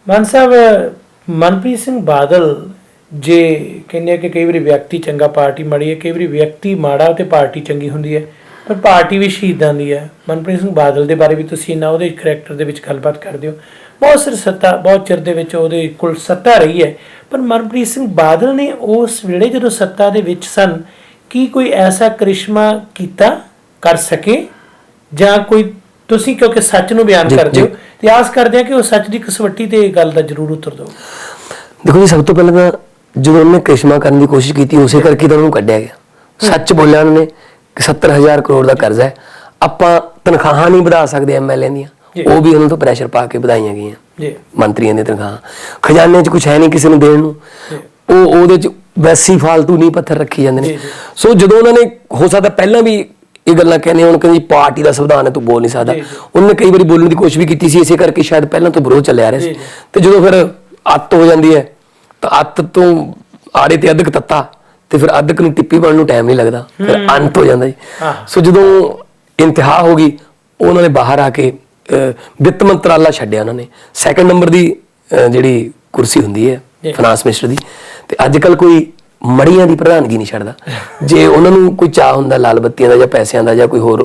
ਮਾਨ ਸਾਹਿਬ, ਮਨਪ੍ਰੀਤ ਸਿੰਘ ਬਾਦਲ ਜੇ ਕਹਿੰਦੇ ਕਿ ਕਈ ਵਾਰੀ ਵਿਅਕਤੀ ਚੰਗਾ ਪਾਰਟੀ ਮਾੜੀ ਹੈ, ਕਈ ਵਾਰੀ ਵਿਅਕਤੀ ਮਾੜਾ ਤੇ ਪਾਰਟੀ ਚੰਗੀ ਹੁੰਦੀ ਹੈ, ਪਰ ਪਾਰਟੀ ਵੀ ਸ਼ਹੀਦਾਂ ਦੀ ਹੈ। ਮਨਪ੍ਰੀਤ ਸਿੰਘ ਬਾਦਲ ਦੇ ਬਾਰੇ ਵੀ ਤੁਸੀਂ ਇੰਨਾ ਉਹਦੇ ਕਰੈਕਟਰ ਦੇ ਵਿੱਚ ਗੱਲਬਾਤ ਕਰਦੇ ਹੋ। ਬਹੁਤ ਚਿਰ ਦੇ ਵਿੱਚ ਉਹਦੇ ਕੋਲ ਸੱਤਾ ਰਹੀ ਹੈ, ਪਰ ਮਨਪ੍ਰੀਤ ਸਿੰਘ ਬਾਦਲ ਨੇ ਉਸ ਵੇਲੇ ਜਦੋਂ ਸੱਤਾ ਦੇ ਵਿੱਚ ਸਨ, ਕੀ ਕੋਈ ਐਸਾ ਕਰਿਸ਼ਮਾ ਕਰ ਸਕੇ ਜਾਂ ਕੋਈ? ਤੁਸੀਂ ਕਿਉਂਕਿ ਸੱਚ ਨੂੰ ਬਿਆਨ ਕਰਦੇ ਹੋ ਤੇ ਆਸ ਕਰਦੇ ਹਾਂ ਕਿ ਉਹ ਸੱਚ ਦੀ ਕਸਵੱਟੀ ਤੇ ਇਹ ਗੱਲ ਦਾ ਜ਼ਰੂਰ ਉਤਰ ਦਿਓ। ਦੇਖੋ ਜੀ, ਸਭ ਤੋਂ ਪਹਿਲਾਂ ਤਾਂ ਜਦੋਂ ਉਹਨੇ ਕਰਿਸ਼ਮਾ ਕਰਨ ਦੀ ਕੋਸ਼ਿਸ਼ ਕੀਤੀ, ਉਸੇ ਕਰਕੇ ਤਾਂ ਉਹਨੂੰ ਕੱਢਿਆ ਗਿਆ। ਸੱਚ ਬੋਲਿਆ ਉਹਨੇ ਕਿ 70,000 ਕਰੋੜ ਦਾ ਕਰਜ਼ਾ ਹੈ, ਆਪਾਂ ਤਨਖਾਹਾਂ ਨਹੀਂ ਵਧਾ ਸਕਦੇ ਐਮਐਲਏ ਦੀਆਂ, ਉਹ ਵੀ ਉਹਨਾਂ ਤੋਂ ਪ੍ਰੈਸ਼ਰ ਪਾ ਕੇ ਵਧਾਈਆਂ ਗਈਆਂ ਮੰਤਰੀਆਂ ਦੀਆਂ ਤਨਖਾਹਾਂ। ਖਜ਼ਾਨੇ 'ਚ ਕੁਛ ਹੈ ਨਹੀਂ ਕਿਸੇ ਨੂੰ ਦੇਣ ਨੂੰ, ਉਹਦੇ 'ਚ ਵੈਸੀ ਫਾਲਤੂ ਨਹੀਂ ਪੱਥਰ ਰੱਖੀ ਜਾਂਦੇ ਨੇ। ਸੋ ਜਦੋਂ ਉਹਨਾਂ ਨੇ, ਹੋ ਸਕਦਾ ਪਹਿਲਾਂ ਵੀ ਇਹ ਗੱਲਾਂ ਕਹਿੰਦੇ ਹੁਣ ਕਿ ਪਾਰਟੀ ਦਾ ਸੰਵਿਧਾਨ ਹੈ, ਤੂੰ ਬੋਲ ਨਹੀਂ ਸਕਦਾ, ਉਹਨੇ ਕਈ ਵਾਰੀ ਬੋਲਣ ਦੀ ਕੋਸ਼ਿਸ਼ ਵੀ ਕੀਤੀ ਸੀ, ਇਸੇ ਕਰਕੇ ਸ਼ਾਇਦ ਪਹਿਲਾਂ ਤੋਂ ਵਿਰੋਧ ਚੱਲਿਆ ਰਿਹਾ ਸੀ। ਤੇ ਜਦੋਂ ਫਿਰ ਅੱਤ ਹੋ ਜਾਂਦੀ ਹੈ ਤਾਂ ਅੱਤ ਤੋਂ ਆੜੇ ਤੇ ਅੱਧਕ ਤੱਤਾ, ਤੇ ਫਿਰ ਅੱਧਕ ਨੂੰ ਟਿੱਪੀ ਬਣਨ ਨੂੰ ਟਾਈਮ ਨਹੀਂ ਲੱਗਦਾ, ਫਿਰ ਅੰਤ ਹੋ ਜਾਂਦਾ ਜੀ। ਸੋ ਜਦੋਂ ਇੰਤਹਾ ਹੋ ਗਈ, ਉਹਨਾਂ ਨੇ ਬਾਹਰ ਆ ਕੇ ਵਿੱਤ ਮੰਤਰਾਲਾ ਛੱਡਿਆ ਉਹਨਾਂ ਨੇ। 2 ਨੰਬਰ ਦੀ ਜਿਹੜੀ ਕੁਰਸੀ ਹੁੰਦੀ ਹੈ ਫਾਈਨਾਂਸ ਮਿਨਿਸਟਰ ਦੀ, ਤੇ ਅੱਜ ਕੱਲ ਕੋਈ ਮੜੀਆਂ ਦੀ ਪ੍ਰਧਾਨਗੀ ਨਹੀਂ ਛੱਡਦਾ। ਜੇ ਉਹਨਾਂ ਨੂੰ ਕੋਈ ਚਾਹ ਹੁੰਦਾ ਲਾਲ ਬੱਤੀਆਂ ਦਾ ਜਾਂ ਪੈਸਿਆਂ ਦਾ ਜਾਂ ਕੋਈ ਹੋਰ,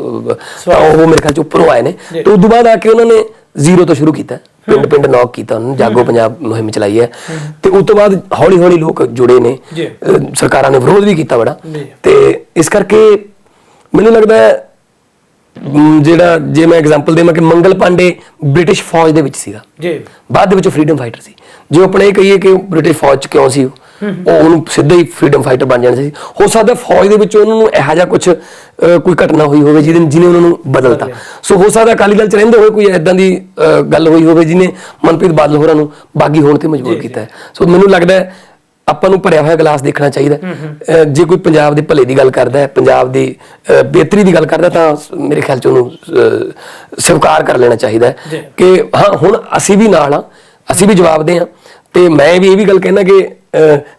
ਤਾਂ ਉਹ ਮੇਰੇ ਖਿਆਲ ਚ ਉੱਪਰੋਂ ਆਏ ਨੇ। ਤੇ ਉਸ ਤੋਂ ਬਾਅਦ ਆ ਕੇ ਉਹਨਾਂ ਨੇ ਜ਼ੀਰੋ ਤੋਂ ਸ਼ੁਰੂ ਕੀਤਾ, ਪਿੰਡ ਪਿੰਡ ਨੌਕ ਕੀਤਾ ਉਹਨਾਂ ਨੇ, ਜਾਗੋ ਪੰਜਾਬ ਮੁਹਿੰਮ ਚਲਾਈ ਹੈ। ਤੇ ਉਸ ਤੋਂ ਬਾਅਦ ਹੌਲੀ ਹੌਲੀ ਲੋਕ ਜੁੜੇ ਨੇ, ਸਰਕਾਰਾਂ ਨੇ ਵਿਰੋਧ ਵੀ ਕੀਤਾ ਬੜਾ। ਤੇ ਇਸ ਕਰਕੇ ਮੈਨੂੰ ਲੱਗਦਾ ਜਿਹੜਾ, ਜੇ ਮੈਂ ਐਗਜ਼ਾਮਪਲ ਦੇਵਾਂ ਕਿ ਮੰਗਲ ਪਾਂਡੇ ਬ੍ਰਿਟਿਸ਼ ਫੌਜ ਦੇ ਵਿੱਚ ਸੀਗਾ, ਬਾਅਦ ਦੇ ਵਿੱਚ ਫਰੀਡਮ ਫਾਈਟਰ ਸੀ। ਜੇ ਆਪਣੇ ਇਹ ਕਹੀਏ ਕਿ ਬ੍ਰਿਟਿਸ਼ ਫੌਜ ਚ ਕਿਉਂ ਸੀ, ਉਹਨੂੰ ਸਿੱਧਾ ਹੀ ਫਰੀਡਮ ਫਾਈਟਰ ਬਣ ਜਾਣਾ ਸੀ। ਹੋ ਸਕਦਾ ਫੌਜ ਦੇ ਵਿੱਚ ਉਹਨਾਂ ਨੂੰ ਇਹੋ ਜਿਹਾ ਕੁਛ ਕੋਈ ਘਟਨਾ ਹੋਈ ਹੋਵੇ ਜਿਹਨੇ ਉਹਨਾਂ ਨੂੰ ਬਦਲਤਾ। ਸੋ ਹੋ ਸਕਦਾ ਅਕਾਲੀ ਦਲ ਚ ਰਹਿੰਦੇ ਹੋਏ ਕੋਈ ਏਦਾਂ ਦੀ ਗੱਲ ਹੋਈ ਹੋਵੇ ਜਿਹਨੇ ਮਨਪ੍ਰੀਤ ਬਾਦਲ ਹੋਰਾਂ ਨੂੰ ਬਾਗੀ ਹੋਣ ਤੇ ਮਜਬੂਰ ਕੀਤਾ ਹੈ। ਸੋ ਮੈਨੂੰ ਲੱਗਦਾ ਆਪਾਂ ਨੂੰ ਭਰਿਆ ਹੋਇਆ ਗਲਾਸ ਦੇਖਣਾ ਚਾਹੀਦਾ। ਜੇ ਕੋਈ ਪੰਜਾਬ ਦੇ ਭਲੇ ਦੀ ਗੱਲ ਕਰਦਾ ਹੈ, ਪੰਜਾਬ ਦੀ ਬਿਹਤਰੀ ਦੀ ਗੱਲ ਕਰਦਾ, ਤਾਂ ਮੇਰੇ ਖਿਆਲ ਚ ਉਹਨੂੰ ਸਵੀਕਾਰ ਕਰ ਲੈਣਾ ਚਾਹੀਦਾ ਹੈ ਕਿ ਹਾਂ, ਹੁਣ ਅਸੀਂ ਵੀ ਨਾਲ ਹਾਂ, ਅਸੀਂ ਵੀ ਜਵਾਬਦੇ ਹਾਂ। ਤੇ ਮੈਂ ਵੀ ਇਹ ਵੀ ਗੱਲ ਕਹਿਣਾ ਕਿ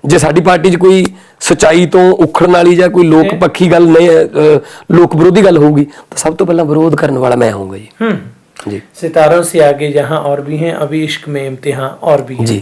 ਜੇ ਸਾਡੀ ਪਾਰਟੀ 'ਚ ਕੋਈ ਸੱਚਾਈ ਤੋਂ ਉਖੜਨ ਵਾਲੀ ਜਾਂ ਕੋਈ ਲੋਕ ਪੱਖੀ ਗੱਲ ਨਹੀਂ, ਲੋਕ ਵਿਰੋਧੀ ਗੱਲ ਹੋਊਗੀ, ਤਾਂ ਸਭ ਤੋਂ ਪਹਿਲਾਂ ਵਿਰੋਧ ਕਰਨ ਵਾਲਾ ਮੈਂ ਹੋਊਂਗਾ ਜੀ। सितारों से आगे जहाँ और भी हैं, अभी इश्क में इम्तिहान और भी है। जी।